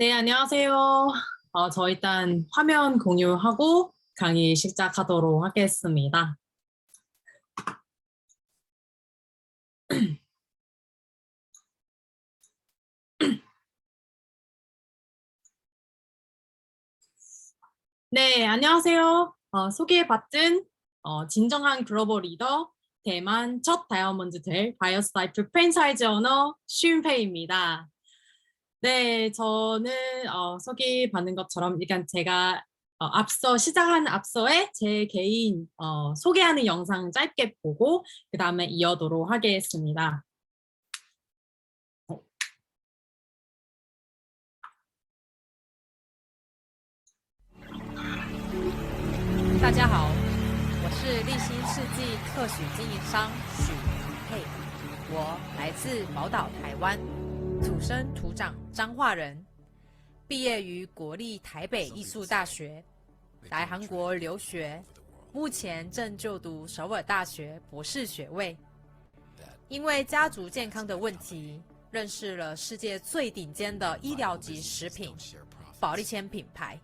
네, 안녕하세요. 저 일단 화면 공유하고 강의 시작하도록 하겠습니다. 네, 안녕하세요. 소개받은 진정한 글로벌 리더, 대만 첫 다이아몬드 될 바이오스타이프 프랜차이즈 오너 쉰페이입니다. 네, 저는 소개받는 것처럼 일단 제가 앞서 시작한 앞서에 제 개인 소개하는 영상 짧게 보고 그 다음에 이어도록 하겠습니다. 大家好，我是立新世纪特许经营商许佩，我来自宝岛台湾，土生土长彰化人，毕业于国立台北艺术大学，来韩国留学，目前正就读首尔大学博士学位。因为家族健康的问题，认识了世界最顶尖的医疗级食品保利谦品牌。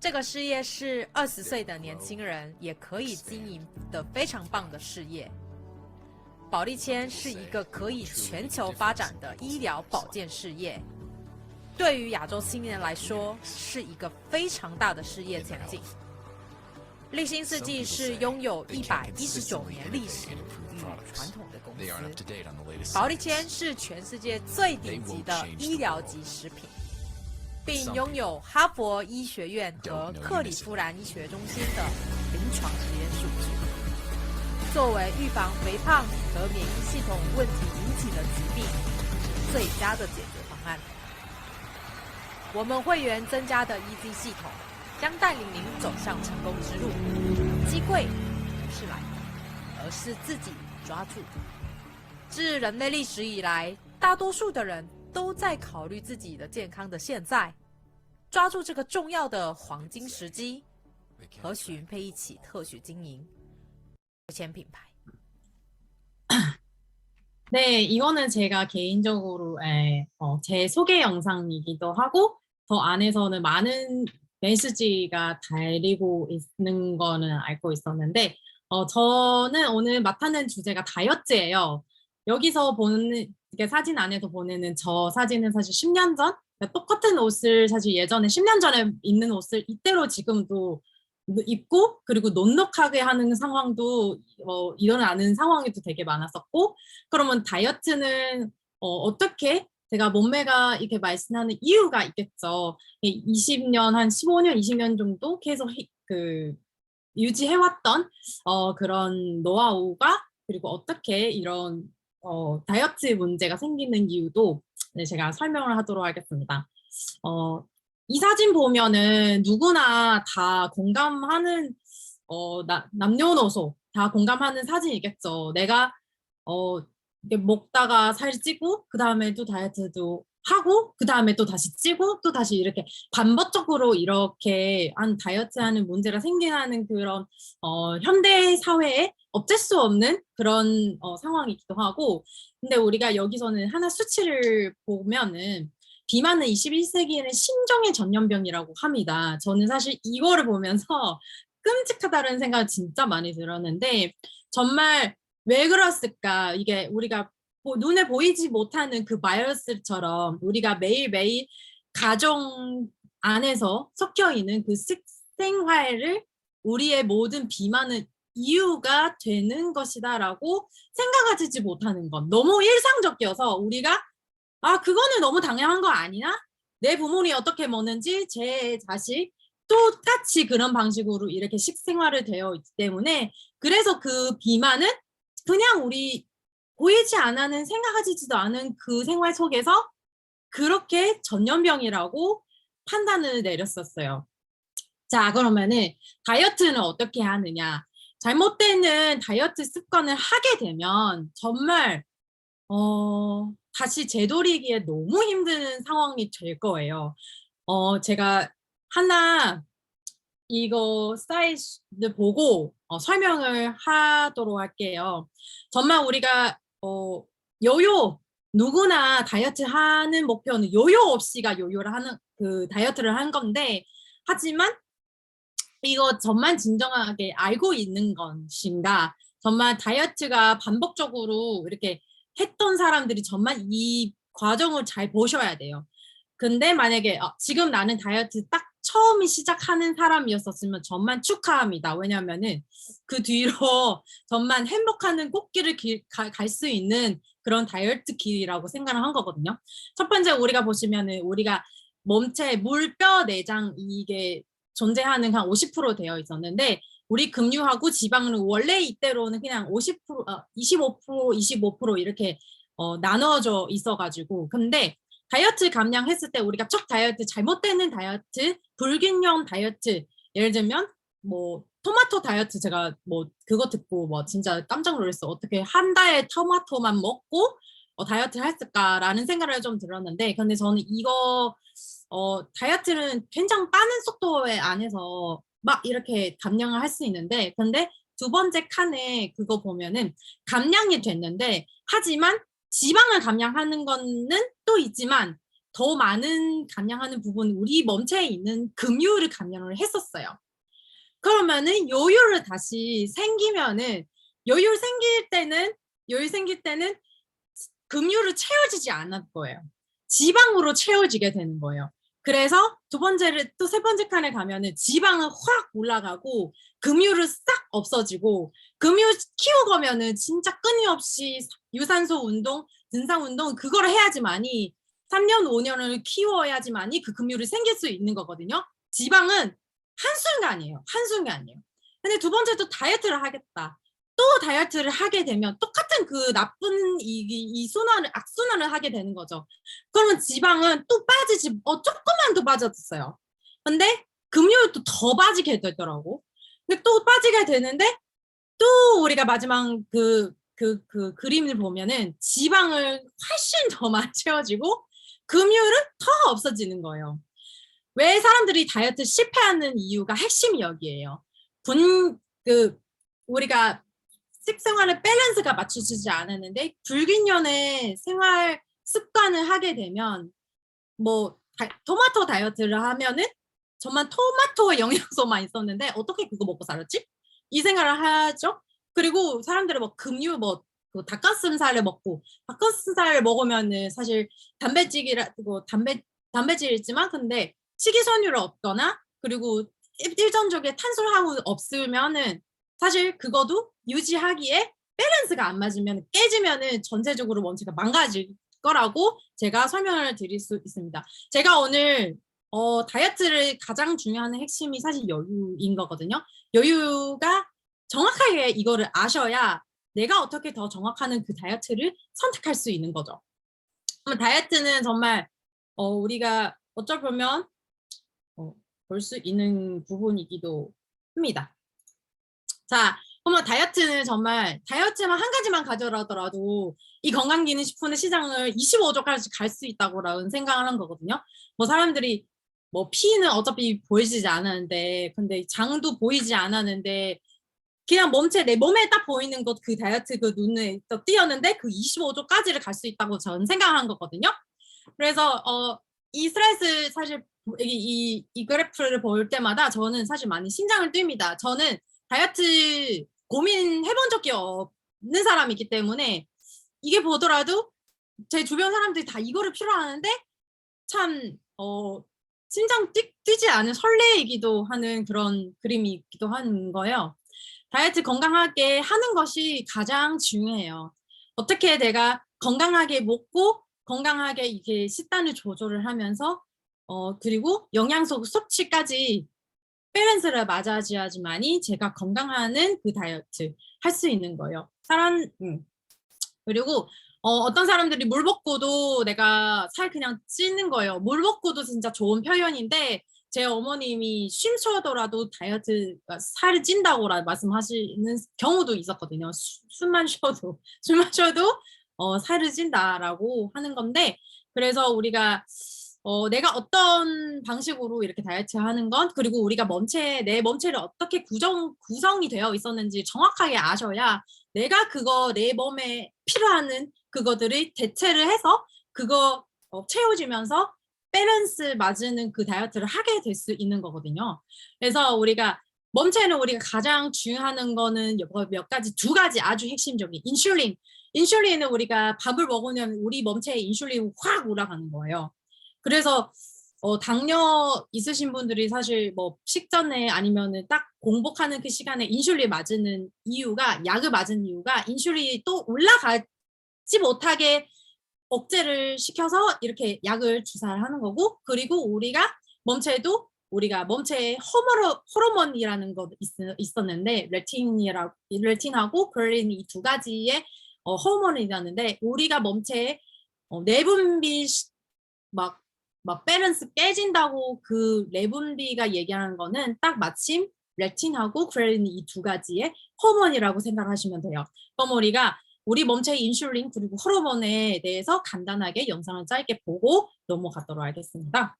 这个事业是20岁的年轻人也可以经营的非常棒的事业。保利谦是一个可以全球发展的医疗保健事业，对于亚洲青年来说是一个非常大的事业前景。立新世纪是拥有119年历史与传统的公司，保利谦是全世界最顶级的医疗级食品，并拥有哈佛医学院和克里夫兰医学中心的临床实验数据，作为预防肥胖和免疫系统问题引起的疾病最佳的解决方案。我们会员增加的 EZ 系统将带领您走向成功之路。机会不是来的，而是自己抓住。自人类历史以来，大多数的人都在考虑自己的健康的现在，抓住这个重要的黄金时机，和许云佩一起特许经营前品牌。 네, 이거는 제가 개인적으로 제 소개 영상이기도 하고 더 안에서는 많은 메시지가 달리고 있는 거는 알고 있었는데 저는 오늘 맡는 주제가 다이어트예요. 여기서 보는 이게 사진 안에서 보내는 저 사진은 사실 10년 전 똑같은 옷을 사실 예전에 10년 전에 입는 옷을 이대로 지금도 입고 그리고 넉넉하게 하는 상황도 일어나는 상황에도 되게 많았었고 그러면 다이어트는 어떻게 제가 몸매가 이렇게 말씀하는 이유가 있겠죠. 20년 한 15년 20년 정도 계속 그 유지해왔던 그런 노하우가 그리고 어떻게 이런 다이어트 문제가 생기는 이유도 네, 제가 설명을 하도록 하겠습니다. 이 사진 보면은 누구나 다 공감하는 남녀노소 다 공감하는 사진이겠죠. 내가 이렇게 먹다가 살 찌고 그 다음에 또 다이어트도 하고 그 다음에 또 다시 찌고 또 다시 이렇게 반복적으로 이렇게 한 다이어트하는 문제가 생기는 그런 현대 사회에 어쩔 수 없는 그런 상황이기도 하고 근데 우리가 여기서는 하나 수치를 보면은 비만은 21세기에는 신종의 전염병이라고 합니다. 저는 사실 이거를 보면서 끔찍하다는 생각을 진짜 많이 들었는데 정말 왜 그랬을까? 이게 우리가 눈에 보이지 못하는 그 바이러스처럼 우리가 매일매일 가정 안에서 섞여 있는 그 식생활을 우리의 모든 비만은 이유가 되는 것이다라고 생각하지 못하는 건 너무 일상적이어서 우리가 그거는 너무 당연한 거 아니나? 내 부모님이 어떻게 먹는지 제 자식 똑같이 그런 방식으로 이렇게 식생활을 되어 있기 때문에 그래서 그 비만은 그냥 우리 보이지 않는 생각하지도 않은 그 생활 속에서 그렇게 전염병이라고 판단을 내렸었어요. 자, 그러면은 다이어트는 어떻게 하느냐? 잘못되는 다이어트 습관을 하게 되면 정말 다시 되돌리기에 너무 힘든 상황이 될 거예요. 제가 하나 이거 사이즈 보고 설명을 하도록 할게요. 정말 우리가 요요 누구나 다이어트 하는 목표는 요요 없이가 요요를 하는 그 다이어트를 한 건데 하지만 이거 정말 진정하게 알고 있는 것인가? 정말 다이어트가 반복적으로 이렇게 했던 사람들이 정말 이 과정을 잘 보셔야 돼요. 근데 만약에 지금 나는 다이어트 딱 처음 시작하는 사람이었었으면 정말 축하합니다. 왜냐면은 그 뒤로 정말 행복한 꽃길을 갈 수 있는 그런 다이어트 길이라고 생각을 한 거거든요. 첫 번째 우리가 보시면은 우리가 몸체 물, 뼈, 내장 이게 존재하는 한 50% 되어 있었는데 우리 근육하고 지방은 원래 이때로는 그냥 50%, 25%, 25% 이렇게 나눠져 있어가지고 근데 다이어트 감량했을 때 우리가 첫 다이어트 잘못되는 다이어트 불균형 다이어트 예를 들면 뭐 토마토 다이어트 제가 뭐 그거 듣고 뭐 진짜 깜짝 놀랐어 어떻게 한 달에 토마토만 먹고 다이어트를 했을까라는 생각을 좀 들었는데 근데 저는 이거 다이어트는 굉장히 빠른 속도에 안에서 막 이렇게 감량을 할 수 있는데 근데 두 번째 칸에 그거 보면은 감량이 됐는데 하지만 지방을 감량하는 거는 또 있지만 더 많은 감량하는 부분 우리 몸체에 있는 금유를 감량을 했었어요. 그러면은 여유를 다시 생기면은 여유 생길 때는 금유를 채워지지 않을 거예요. 지방으로 채워지게 되는 거예요. 그래서 또 세 번째 칸에 가면은 지방은 확 올라가고 금유를 싹 없어지고 금유 키우려면은 진짜 끊임없이 유산소 운동, 등산 운동 그걸 해야지만이 3년, 5년을 키워야지만이 그 금유를 생길 수 있는 거거든요. 지방은 한순간이에요. 한순간이에요. 근데 두 번째 또 다이어트를 하겠다. 또 다이어트를 하게 되면 똑같은 그 나쁜 이 순환을 악순환을 하게 되는 거죠. 그러면 지방은 또 빠지지 조금만 더 빠졌어요. 근데 금요일도 더 빠지게 되더라고. 근데 또 빠지게 되는데 또 우리가 마지막 그 그림을 보면은 지방을 훨씬 더 많이 채워지고 금요일은 더 없어지는 거예요. 왜 사람들이 다이어트 실패하는 이유가 핵심이 여기에요. 우리가 식생활의 밸런스가 맞춰지지 않았는데 불균형의 생활 습관을 하게 되면 뭐 토마토 다이어트를 하면은 정말 토마토의 영양소만 있었는데 어떻게 그거 먹고 살았지? 이 생각을 하죠. 그리고 사람들은 뭐 금유 그 닭가슴살을 먹고 닭가슴살을 먹으면은 사실 단백질이지만 근데 식이섬유를 없거나 그리고 일정적인 탄수화물 없으면은 사실 그거도 유지하기에 밸런스가 안 맞으면 깨지면은 전체적으로 원체가 망가질 거라고 제가 설명을 드릴 수 있습니다. 제가 오늘 다이어트를 가장 중요한 핵심이 사실 여유인 거거든요. 여유가 정확하게 이거를 아셔야 내가 어떻게 더 정확한 그 다이어트를 선택할 수 있는 거죠. 그러면 다이어트는 정말 우리가 어쩔 보면 볼 수 있는 부분이기도 합니다. 자, 그러면 다이어트는 정말 다이어트만 한 가지만 가져라더라도 이 건강기능식품의 시장을 25조까지 갈 수 있다고라는 생각을 한 거거든요. 뭐 사람들이 뭐 피는 어차피 보이지 않았는데 근데 장도 보이지 않았는데 그냥 내 몸에 딱 보이는 것 그 다이어트 그 눈에 띄었는데 그 25조까지를 갈 수 있다고 저는 생각한 거거든요. 그래서 이 스트레스 사실 이 그래프를 볼 때마다 저는 사실 많이 심장을 뜁니다. 저는 다이어트 고민해본 적이 없는 사람이기 때문에 이게 보더라도 제 주변 사람들이 다 이거를 필요하는데 참 심장 뛰지 않은 설레이기도 하는 그런 그림이기도 하는 거예요. 다이어트 건강하게 하는 것이 가장 중요해요. 어떻게 내가 건강하게 먹고 건강하게 이게 식단을 조절을 하면서 그리고 영양소 섭취까지 밸런스를 맞아줘야지만이 제가 건강하는 그 다이어트 할 수 있는 거예요. 그리고 어떤 사람들이 물 먹고도 내가 살 그냥 찌는 거예요. 물 먹고도 진짜 좋은 표현인데 제 어머님이 쉼 쉬어더라도 다이어트가 살이 찐다고 말씀하시는 경우도 있었거든요. 술만 쉬어도 살이 찐다라고 하는 건데 그래서 우리가 내가 어떤 방식으로 이렇게 다이어트 하는 건 그리고 우리가 내 몸체를 어떻게 구성이 되어 있었는지 정확하게 아셔야 내가 내 몸에 필요한 그거들을 대체를 해서 그거 채워주면서 밸런스 맞는 그 다이어트를 하게 될 수 있는 거거든요. 그래서 몸체는 우리가 가장 중요한 거는 몇 가지, 두 가지 아주 핵심적인 인슐린은 우리가 밥을 먹으면 우리 몸체에 인슐린이 확 올라가는 거예요. 그래서 당뇨 있으신 분들이 사실 뭐 식전에 아니면은 딱 공복하는 그 시간에 인슐린 맞는 이유가 약을 맞은 이유가 인슐린이 또 올라가지 못하게 억제를 시켜서 이렇게 약을 주사를 하는 거고 그리고 우리가 몸체에 호르몬이라는 거 있었는데 레틴하고 그렐린 이 두 가지의 호르몬이 있었는데 우리가 몸체에 내분비 막 밸런스 깨진다고 그 내분비가 얘기하는 거는 딱 마침 레틴하고 그렐린 이 두 가지의 호르몬이라고 생각하시면 돼요. 그럼 우리 몸체의 인슐린 그리고 호르몬에 대해서 간단하게 영상을 짧게 보고 넘어가도록 하겠습니다.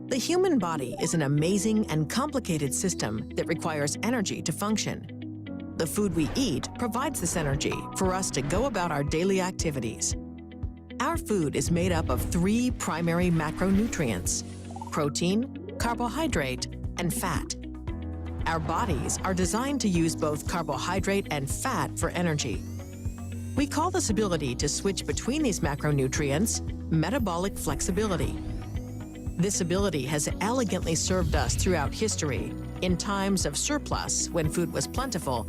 The human body is an amazing and complicated system that requires energy to function. The food we eat provides this energy for us to go about our daily activities. Our food is made up of 3 primary macronutrients: protein, carbohydrate, and fat. Our bodies are designed to use both carbohydrate and fat for energy. We call this ability to switch between these macronutrients metabolic flexibility. This ability has elegantly served us throughout history, in times of surplus when food was plentiful,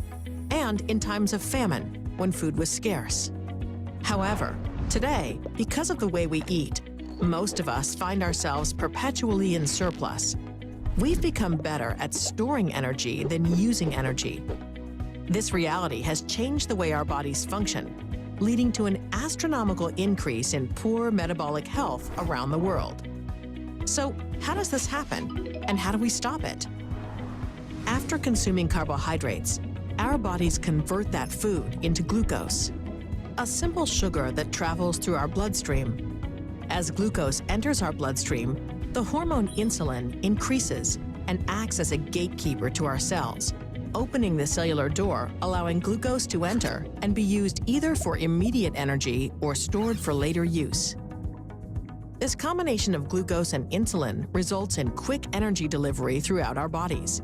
and in times of famine when food was scarce. However, today, because of the way we eat, most of us find ourselves perpetually in surplus. We've become better at storing energy than using energy. This reality has changed the way our bodies function, leading to an astronomical increase in poor metabolic health around the world. So, how does this happen, and how do we stop it? After consuming carbohydrates, our bodies convert that food into glucose, a simple sugar that travels through our bloodstream. As glucose enters our bloodstream, the hormone insulin increases and acts as a gatekeeper to our cells, opening the cellular door, allowing glucose to enter and be used either for immediate energy or stored for later use. This combination of glucose and insulin results in quick energy delivery throughout our bodies.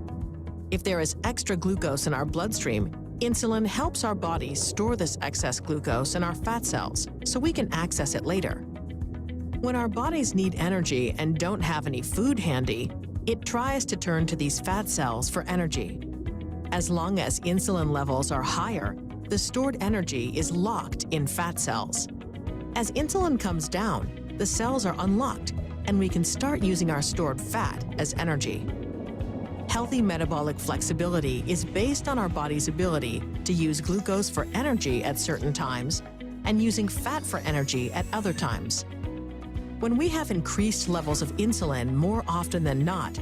If there is extra glucose in our bloodstream, insulin helps our bodies store this excess glucose in our fat cells so we can access it later. When our bodies need energy and don't have any food handy, it tries to turn to these fat cells for energy. As long as insulin levels are higher, the stored energy is locked in fat cells. As insulin comes down, the cells are unlocked, and we can start using our stored fat as energy. Healthy metabolic flexibility is based on our body's ability to use glucose for energy at certain times and using fat for energy at other times. When we have increased levels of insulin more often than not,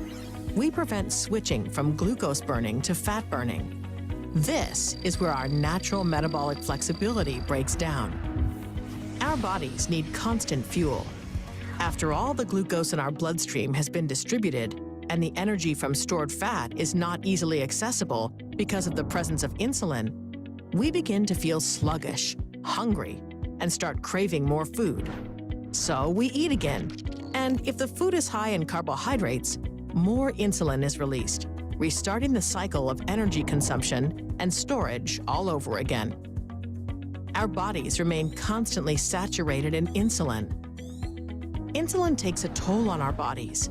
we prevent switching from glucose burning to fat burning. This is where our natural metabolic flexibility breaks down. Our bodies need constant fuel. After all the glucose in our bloodstream has been distributed and the energy from stored fat is not easily accessible because of the presence of insulin, we begin to feel sluggish, hungry, and start craving more food. So we eat again. And if the food is high in carbohydrates, more insulin is released, restarting the cycle of energy consumption and storage all over again. Our bodies remain constantly saturated in insulin. Insulin takes a toll on our bodies.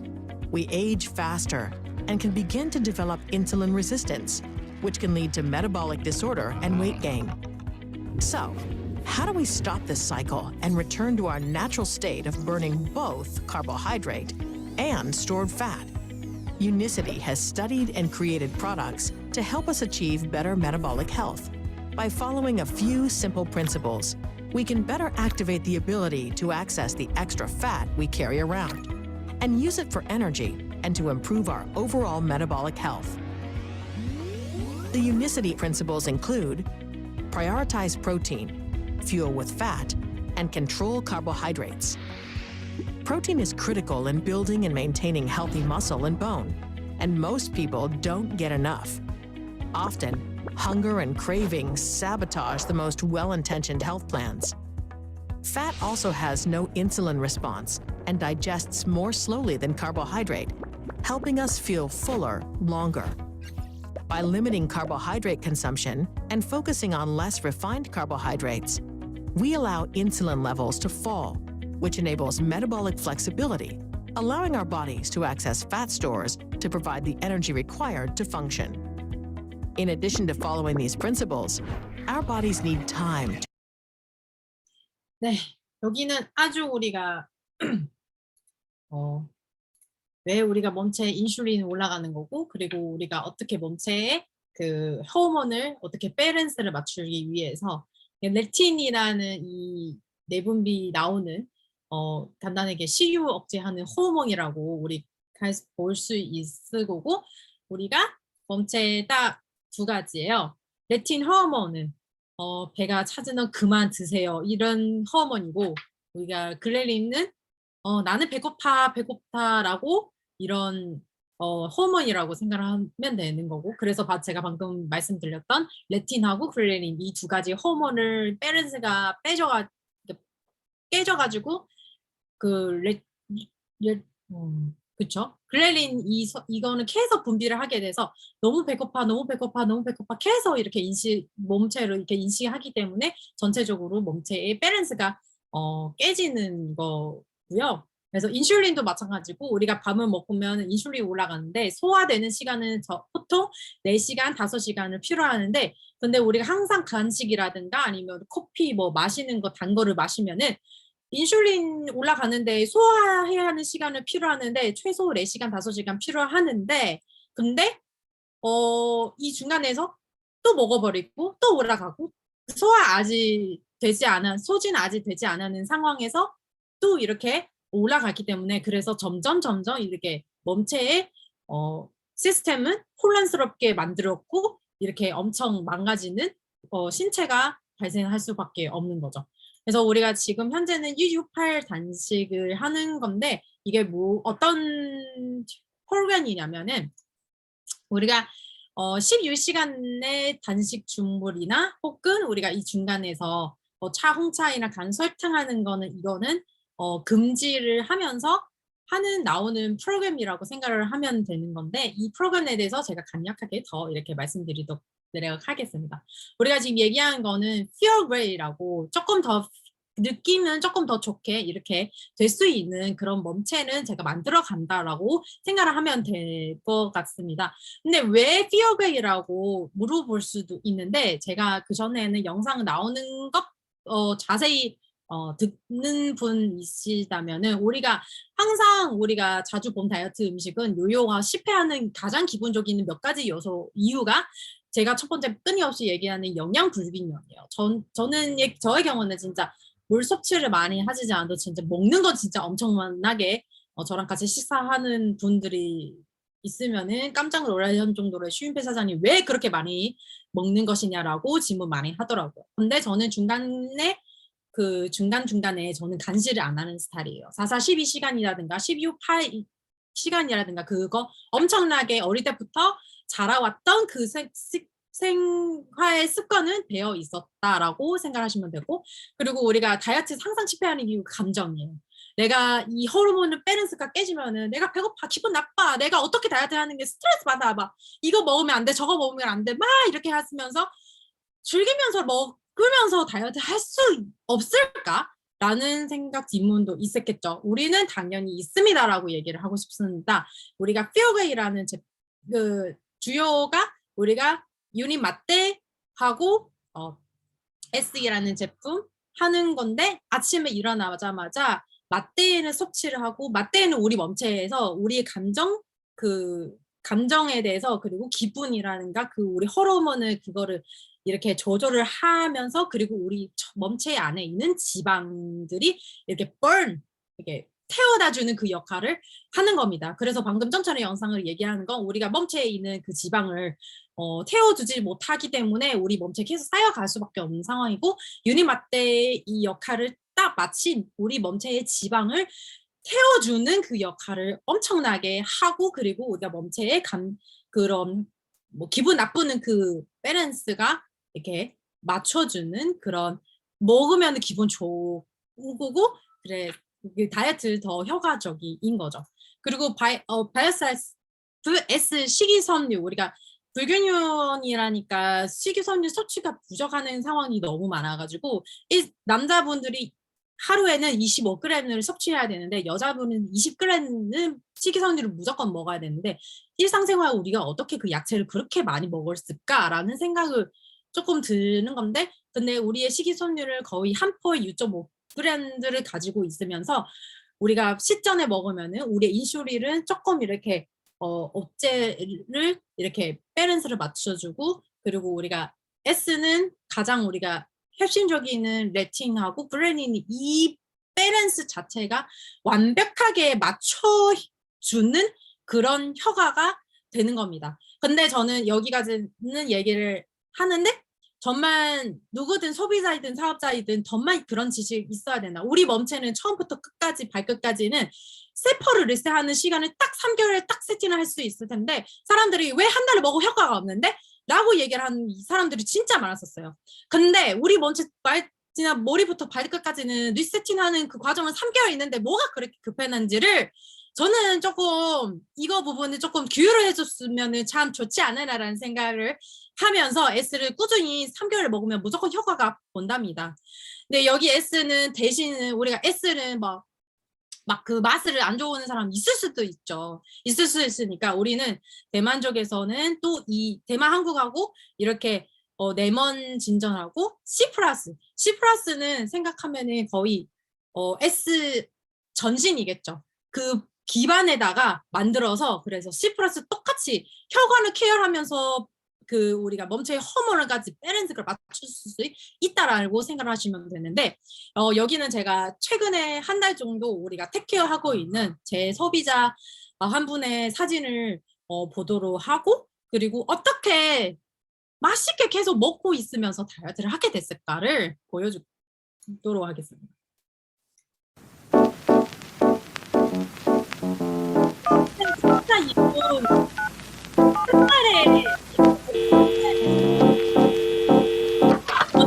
We age faster and can begin to develop insulin resistance, which can lead to metabolic disorder and weight gain. So, how do we stop this cycle and return to our natural state of burning both carbohydrate and stored fat? Unicity has studied and created products to help us achieve better metabolic health. By following a few simple principles, we can better activate the ability to access the extra fat we carry around and use it for energy and to improve our overall metabolic health. The unicity principles include prioritize protein, fuel with fat, and control carbohydrates. Protein is critical in building and maintaining healthy muscle and bone, and most people don't get enough. Often, hunger and cravings sabotage the most well-intentioned health plans. Fat also has no insulin response and digests more slowly than carbohydrate, helping us feel fuller longer. By limiting carbohydrate consumption and focusing on less refined carbohydrates, we allow insulin levels to fall, which enables metabolic flexibility, allowing our bodies to access fat stores to provide the energy required to function. In addition to following these principles, our bodies need time. 네, 여기는 아주 우리가 왜 우리가 몸체에 인슐린이 올라가는 거고, 그리고 우리가 어떻게 몸체에 그 호르몬을 어떻게 밸런스를 맞추기 위해서 렙틴이라는 이 내분비 나오는 간단하게 식욕 억제하는 호르몬이라고 우리 볼 수 있을 거고, 우리가 몸체에 딱 두 가지예요. 렙틴 호르몬은 배가 차지는 그만 드세요 이런 호르몬이고, 우리가 그렐린은 나는 배고파라고 이런 호르몬이라고 생각하면 되는 거고, 그래서 제가 방금 말씀드렸던 렙틴하고 그렐린 이 두 가지 호르몬을 밸런스가 깨져가지고 그쵸? 그렐린 이거는 계속 분비를 하게 돼서 너무 배고파 계속 이렇게 몸체로 이렇게 인식하기 때문에 전체적으로 몸체의 밸런스가 깨지는 거고요. 그래서 인슐린도 마찬가지고, 우리가 밥을 먹으면 인슐린이 올라가는데 소화되는 시간은 보통 4시간, 5시간을 필요하는데, 근데 우리가 항상 간식이라든가 아니면 커피 마시는 거 단 거를 마시면은 인슐린 올라가는데 소화해야 하는 시간을 필요하는데 최소 4시간, 5시간 필요하는데, 근데 이 중간에서 또 먹어버리고 또 올라가고 소진 아직 되지 않은 상황에서 또 이렇게 올라가기 때문에, 그래서 점점 이렇게 몸체의 시스템은 혼란스럽게 만들었고 이렇게 엄청 망가지는 신체가 발생할 수밖에 없는 거죠. 그래서 우리가 지금 현재는 168 단식을 하는 건데, 이게 어떤 프로그램이냐면은 우리가 16시간의 단식 중물이나 혹은 우리가 이 중간에서 홍차이나 간 설탕하는 거는 이거는 금지를 하면서 나오는 프로그램이라고 생각을 하면 되는 건데, 이 프로그램에 대해서 제가 간략하게 더 이렇게 말씀드리도록 하겠습니다. 우리가 지금 얘기하는 거는 Feel Great이라고 조금 더 느낌은 조금 더 좋게 이렇게 될 수 있는 그런 몸체는 제가 만들어 간다라고 생각을 하면 될 것 같습니다. 근데 왜 Feel Great이라고 물어볼 수도 있는데, 제가 그 전에는 영상 나오는 것 자세히 듣는 분 있으시다면은, 항상 우리가 자주 본 다이어트 음식은 요요가 실패하는 가장 기본적인 몇 가지 이유가 제가 첫 번째 끊임없이 얘기하는 영양 불균형이에요. 저는 저의 경우는 진짜 물 섭취를 많이 하시지 않아도 진짜 먹는 건 진짜 엄청나게 저랑 같이 식사하는 분들이 있으면은 깜짝 놀랄 정도로 슈림페 사장님 왜 그렇게 많이 먹는 것이냐라고 질문 많이 하더라고요. 근데 저는 중간에 저는 간식을 안 하는 스타일이에요. 4, 12시간이라든가 12호 8 시간이라든가 그거 엄청나게 어릴 때부터 자라왔던 그 생활 습관은 배어 있었다라고 생각하시면 되고, 그리고 우리가 다이어트 항상 실패하는 이유가 감정이에요. 내가 이 호르몬을 밸런스가 깨지면은 내가 배고파, 기분 나빠, 내가 어떻게 다이어트 하는 게 스트레스 받아, 막 이거 먹으면 안 돼, 저거 먹으면 안 돼, 막 이렇게 하시면서 즐기면서 먹으면서 다이어트 할 수 없을까? 라는 생각 질문도 있었겠죠. 우리는 당연히 있습니다라고 얘기를 하고 싶습니다. 우리가 피어웨이라는 그 주요가 우리가 유닛 마떼하고 SE라는 제품 하는 건데, 아침에 일어나자마자 마떼는 섭취를 하고, 마떼는 우리 몸체에서 우리 감정에 대해서, 그리고 기분이라든가 우리 호르몬을 그거를 이렇게 조절을 하면서, 그리고 우리 몸체 안에 있는 지방들이 이렇게 이렇게 태워다 주는 그 역할을 하는 겁니다. 그래서 방금 전에 영상을 얘기하는 건 우리가 몸체에 있는 그 지방을 태워주지 못하기 때문에 우리 몸체에 계속 쌓여갈 수밖에 없는 상황이고 유니마떼의 이 역할을 딱 마친 우리 몸체의 지방을 태워주는 그 역할을 엄청나게 하고 그리고 우리가 몸체에 그런 뭐 기분 나쁘는 그 밸런스가 이렇게 맞춰주는 그런 먹으면 기분 좋고 그래 다이어트 더 효과적인 거죠. 그리고 바이오사이즈 S 식이섬유 우리가 불균형이라니까 식이섬유 섭취가 부족하는 상황이 너무 많아가지고 이 남자분들이 하루에는 25g을 섭취해야 되는데 여자분은 20g은 식이섬유를 무조건 먹어야 되는데 일상생활 우리가 어떻게 그 야채를 그렇게 많이 먹었을까라는 생각을 조금 드는 건데 근데 우리의 식이섬유를 거의 한 포에 6.5g를 가지고 있으면서 우리가 식전에 먹으면은 우리의 인슐린은 조금 이렇게 억제를 이렇게 밸런스를 맞춰주고 그리고 우리가 S는 가장 우리가 핵심적인 레틴하고 그레닌이 이 밸런스 자체가 완벽하게 맞춰주는 그런 효과가 되는 겁니다. 근데 저는 여기까지는 얘기를 하는데 정말 누구든 소비자이든 사업자이든 정말 그런 지식이 있어야 된다. 우리 몸체는 처음부터 끝까지 발끝까지는 세포를 리셋하는 시간을 딱 3개월에 딱 세팅을 할 수 있을 텐데 사람들이 왜 한 달을 먹어 효과가 없는데? 라고 얘기를 하는 사람들이 진짜 많았었어요. 근데 우리 몸체 그냥 머리부터 발끝까지는 리세팅하는 그 과정은 3개월 있는데 뭐가 그렇게 급했는지를 저는 조금 이거 부분을 조금 규율을 해줬으면 참 좋지 않으라라는 생각을 하면서 S를 꾸준히 3개월을 먹으면 무조건 효과가 본답니다. 근데 여기 S는 대신 우리가 S는 막 그 맛을 안 좋아하는 사람 있을 수도 있죠. 있을 수 있으니까 우리는 대만 쪽에서는 또 이 대만 한국하고 이렇게 레몬 진전하고 C 플러스는 생각하면은 거의 S 전신이겠죠. 그 기반에다가 만들어서 그래서 C 플러스 똑같이 혈관을 케어하면서 그 우리가 몸체의 호르몬까지 밸런스를 맞출 수 있다라고 생각을 하시면 되는데 여기는 제가 최근에 한 달 정도 우리가 테케어하고 있는 제 소비자 한 분의 사진을 보도록 하고 그리고 어떻게 맛있게 계속 먹고 있으면서 다이어트를 하게 됐을까를 보여주도록 하겠습니다. 진짜 이분 옛날에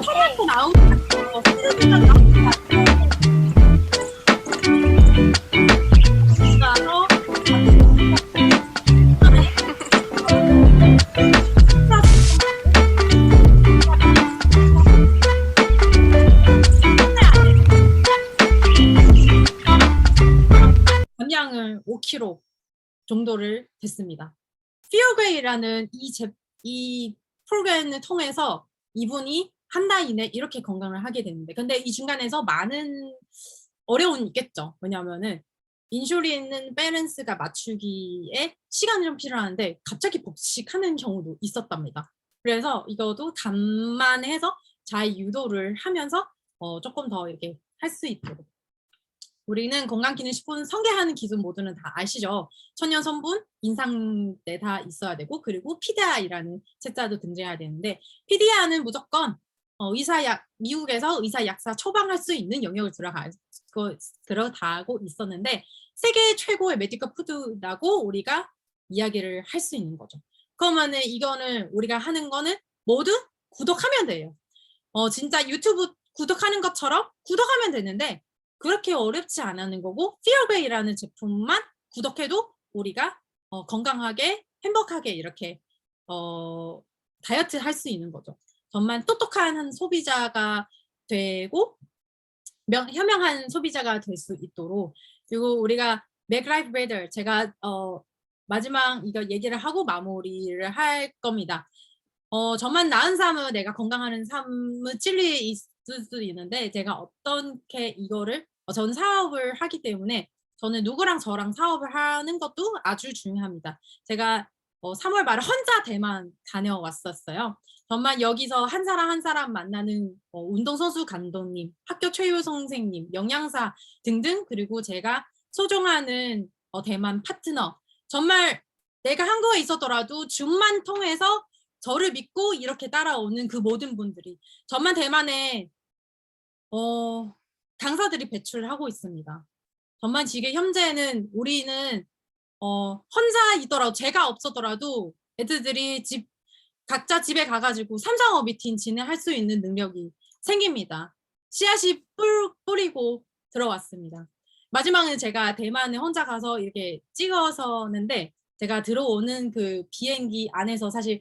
타이어트 나온 거 스르르가 나온 거 같아요. 감량을 5kg 정도를 됐습니다. 피어웨이라는 이 프로그램을 통해서 이분이 한 달 이내 이렇게 건강을 하게 되는데 근데 이 중간에서 많은 어려움이 있겠죠. 왜냐하면은 인슐린은 밸런스가 맞추기에 시간이 좀 필요한데 갑자기 복식하는 경우도 있었답니다. 그래서 이것도 감안해서 잘 유도를 하면서 조금 더 이렇게 할 수 있도록 우리는 건강기능식품 성게하는 기준 모두는 다 아시죠? 천연 성분, 인상때 다 있어야 되고 그리고 PDI라는 책자도 등장해야 되는데 PDI는 무조건 미국에서 의사 약사 처방할 수 있는 영역을 들어가고 있었는데 세계 최고의 메디컬 푸드라고 우리가 이야기를 할 수 있는 거죠. 그러면은 이거는 우리가 하는 거는 모두 구독하면 돼요. 진짜 유튜브 구독하는 것처럼 구독하면 되는데 그렇게 어렵지 않은 거고 피어웨이라는 제품만 구독해도 우리가 건강하게 행복하게 이렇게 다이어트 할 수 있는 거죠. 정말 똑똑한 한 소비자가 되고 현명한 소비자가 될 수 있도록 그리고 우리가 Make Life Better 제가 마지막 이거 얘기를 하고 마무리를 할 겁니다. 저만 나은 삶은 내가 건강한 삶은 진리 있을 수 있는데 제가 어떻게 이거를 저는 사업을 하기 때문에 저는 누구랑 저랑 사업을 하는 것도 아주 중요합니다. 제가 3월 말에 혼자 대만 다녀왔었어요. 정말 여기서 한 사람 한 사람 만나는 운동선수 감독님, 학교 최유 선생님, 영양사 등등 그리고 제가 소중하는 대만 파트너 정말 내가 한국에 있었더라도 줌만 통해서 저를 믿고 이렇게 따라오는 그 모든 분들이 전만 대만에 강사들이 배출하고 있습니다. 전만 지금 현재는 우리는 혼자이더라도 제가 없었더라도 애들들이 각자 집에 가가지고 삼상어 미팅 진행할 수 있는 능력이 생깁니다. 씨앗이 뿌리고 들어왔습니다. 마지막은 제가 대만에 혼자 가서 이렇게 찍어서는데 제가 들어오는 그 비행기 안에서 사실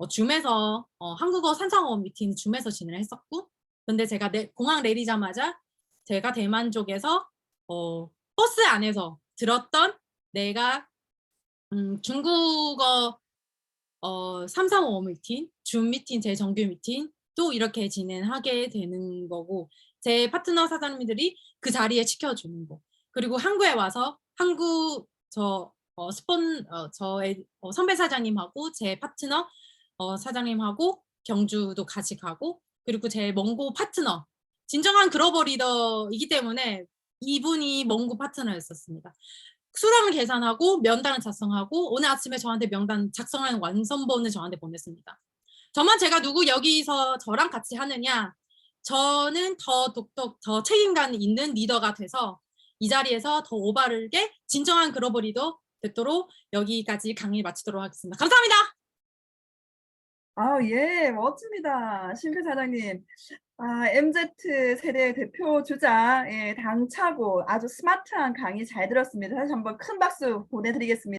줌에서 한국어 삼상어 미팅 줌에서 진행을 했었고 근데 제가 공항 내리자마자 제가 대만 쪽에서 버스 안에서 들었던 내가 중국어 335 미팅, 줌 미팅, 제 정규 미팅 또 이렇게 진행하게 되는 거고 제 파트너 사장님들이 그 자리에 지켜주는 거 그리고 한국에 와서 저의 선배 사장님하고 제 파트너 사장님하고 경주도 같이 가고 그리고 제 몽고 파트너 진정한 글로벌 리더이기 때문에 이분이 몽고 파트너였었습니다. 수당을 계산하고 면단을 작성하고 오늘 아침에 저한테 명단 작성하는 완성본을 저한테 보냈습니다. 저만 제가 누구 여기서 저랑 같이 하느냐 저는 더 책임감 있는 리더가 돼서 이 자리에서 더 올바르게 진정한 글로벌 리더 되도록 여기까지 강의 마치도록 하겠습니다. 감사합니다. 예, 멋집니다. 신표 사장님. MZ 세대 대표 주자, 예, 당차고 아주 스마트한 강의 잘 들었습니다. 다시 한번 큰 박수 보내드리겠습니다.